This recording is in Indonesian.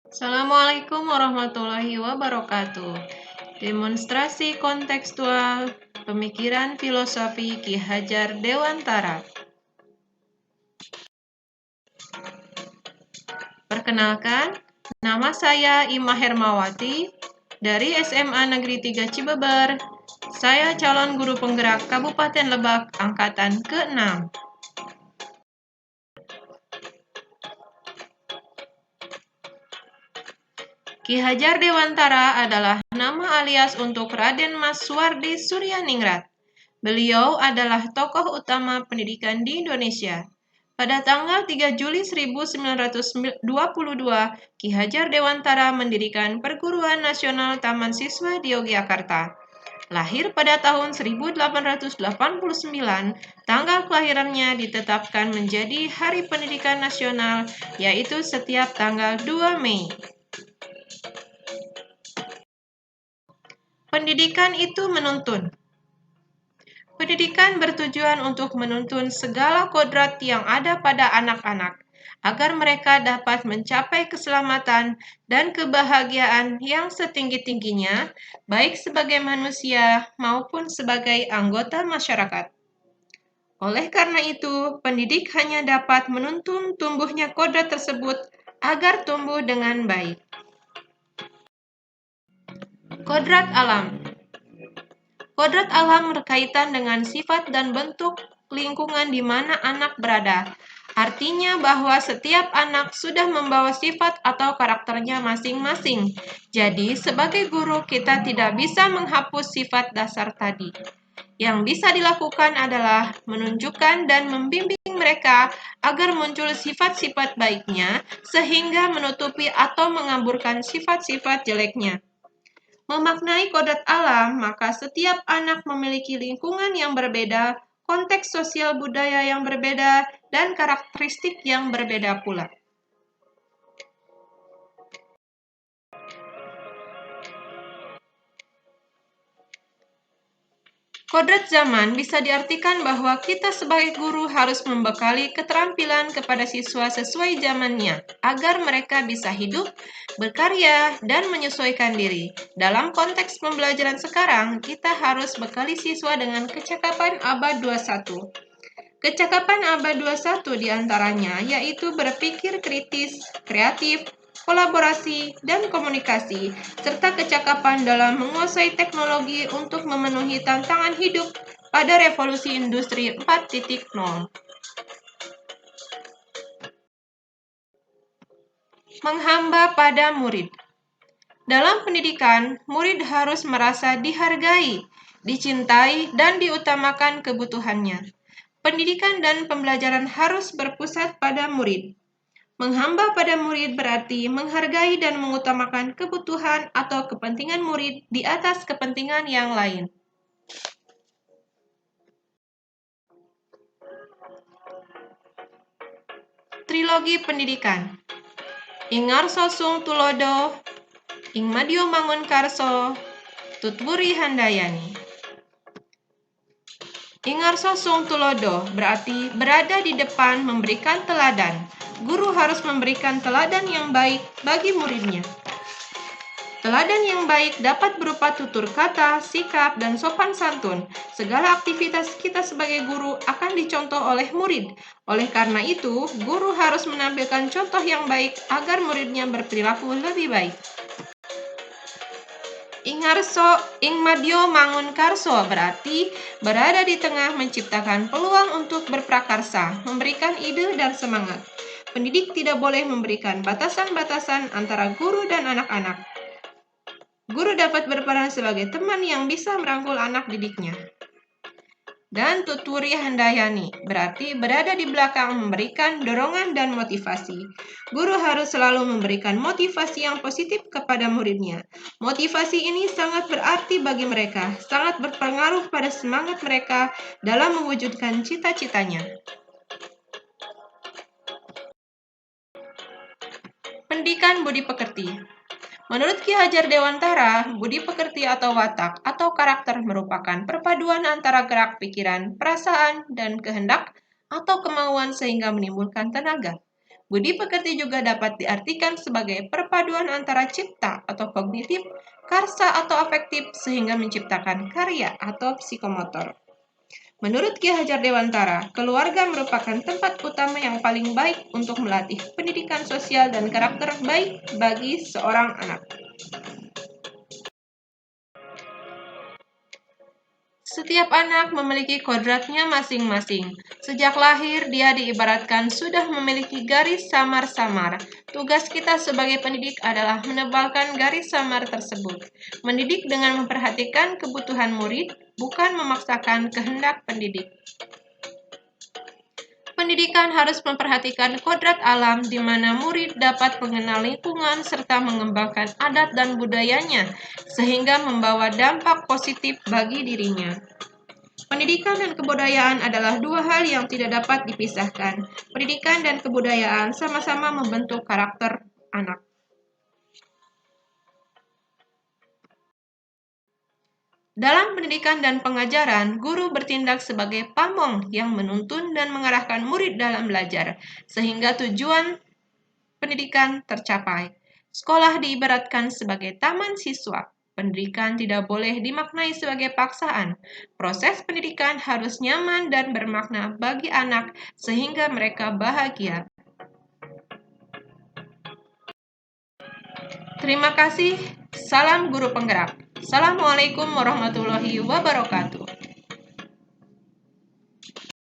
Assalamualaikum warahmatullahi wabarakatuh. Demonstrasi kontekstual pemikiran filosofi Ki Hajar Dewantara. Perkenalkan, nama saya Ima Hermawati dari SMA Negeri 3 Cibeber. Saya calon guru penggerak Kabupaten Lebak angkatan ke-6. Ki Hajar Dewantara adalah nama alias untuk Raden Mas Suwardi Suryaningrat. Beliau adalah tokoh utama pendidikan di Indonesia. Pada tanggal 3 Juli 1922, Ki Hajar Dewantara mendirikan Perguruan Nasional Taman Siswa di Yogyakarta. Lahir pada tahun 1889, tanggal kelahirannya ditetapkan menjadi Hari Pendidikan Nasional, yaitu setiap tanggal 2 Mei. Pendidikan itu menuntun. Pendidikan bertujuan untuk menuntun segala kodrat yang ada pada anak-anak, agar mereka dapat mencapai keselamatan dan kebahagiaan yang setinggi-tingginya, baik sebagai manusia maupun sebagai anggota masyarakat. Oleh karena itu, pendidik hanya dapat menuntun tumbuhnya kodrat tersebut agar tumbuh dengan baik. Kodrat alam. Kodrat alam berkaitan dengan sifat dan bentuk lingkungan di mana anak berada. Artinya bahwa setiap anak sudah membawa sifat atau karakternya masing-masing. Jadi, sebagai guru kita tidak bisa menghapus sifat dasar tadi. Yang bisa dilakukan adalah menunjukkan dan membimbing mereka agar muncul sifat-sifat baiknya sehingga menutupi atau mengaburkan sifat-sifat jeleknya. Memaknai kodrat alam, maka setiap anak memiliki lingkungan yang berbeda, konteks sosial budaya yang berbeda, dan karakteristik yang berbeda pula. Kodrat zaman bisa diartikan bahwa kita sebagai guru harus membekali keterampilan kepada siswa sesuai zamannya, agar mereka bisa hidup, berkarya, dan menyesuaikan diri. Dalam konteks pembelajaran sekarang, kita harus bekali siswa dengan kecakapan abad 21. Kecakapan abad 21 diantaranya yaitu berpikir kritis, kreatif, kolaborasi, dan komunikasi, serta kecakapan dalam menguasai teknologi untuk memenuhi tantangan hidup pada revolusi industri 4.0. Menghamba pada murid. Dalam pendidikan, murid harus merasa dihargai, dicintai, dan diutamakan kebutuhannya. Pendidikan dan pembelajaran harus berpusat pada murid. Menghamba pada murid berarti menghargai dan mengutamakan kebutuhan atau kepentingan murid di atas kepentingan yang lain. Trilogi pendidikan. Ingarso Sung Tulodo, Ingmadio Mangunkarso, Tutwuri Handayani. Ingarso Sung Tulodo berarti berada di depan memberikan teladan. Guru harus memberikan teladan yang baik bagi muridnya. Teladan yang baik dapat berupa tutur kata, sikap, dan sopan santun. Segala aktivitas kita sebagai guru akan dicontoh oleh murid. Oleh karena itu, guru harus menampilkan contoh yang baik agar muridnya berperilaku lebih baik. Ingarso Ingmadio Mangunkarso berarti berada di tengah menciptakan peluang untuk berprakarsa, memberikan ide dan semangat. Pendidik tidak boleh memberikan batasan-batasan antara guru dan anak-anak. Guru dapat berperan sebagai teman yang bisa merangkul anak didiknya. Dan Tutwuri Handayani berarti berada di belakang memberikan dorongan dan motivasi. Guru harus selalu memberikan motivasi yang positif kepada muridnya. Motivasi ini sangat berarti bagi mereka, sangat berpengaruh pada semangat mereka dalam mewujudkan cita-citanya. Pendidikan budi pekerti. Menurut Ki Hajar Dewantara, budi pekerti atau watak atau karakter merupakan perpaduan antara gerak pikiran, perasaan, dan kehendak atau kemauan sehingga menimbulkan tenaga. Budi pekerti juga dapat diartikan sebagai perpaduan antara cipta atau kognitif, karsa atau afektif sehingga menciptakan karya atau psikomotor. Menurut Ki Hajar Dewantara, keluarga merupakan tempat utama yang paling baik untuk melatih pendidikan sosial dan karakter baik bagi seorang anak. Setiap anak memiliki kodratnya masing-masing. Sejak lahir, dia diibaratkan sudah memiliki garis samar-samar. Tugas kita sebagai pendidik adalah menebalkan garis samar tersebut. Mendidik dengan memperhatikan kebutuhan murid, bukan memaksakan kehendak pendidik. Pendidikan harus memperhatikan kodrat alam di mana murid dapat mengenal lingkungan serta mengembangkan adat dan budayanya sehingga membawa dampak positif bagi dirinya. Pendidikan dan kebudayaan adalah dua hal yang tidak dapat dipisahkan. Pendidikan dan kebudayaan sama-sama membentuk karakter anak. Dalam pendidikan dan pengajaran, guru bertindak sebagai pamong yang menuntun dan mengarahkan murid dalam belajar, sehingga tujuan pendidikan tercapai. Sekolah diibaratkan sebagai taman siswa. Pendidikan tidak boleh dimaknai sebagai paksaan. Proses pendidikan harus nyaman dan bermakna bagi anak sehingga mereka bahagia. Terima kasih. Salam guru penggerak. Assalamualaikum warahmatullahi wabarakatuh.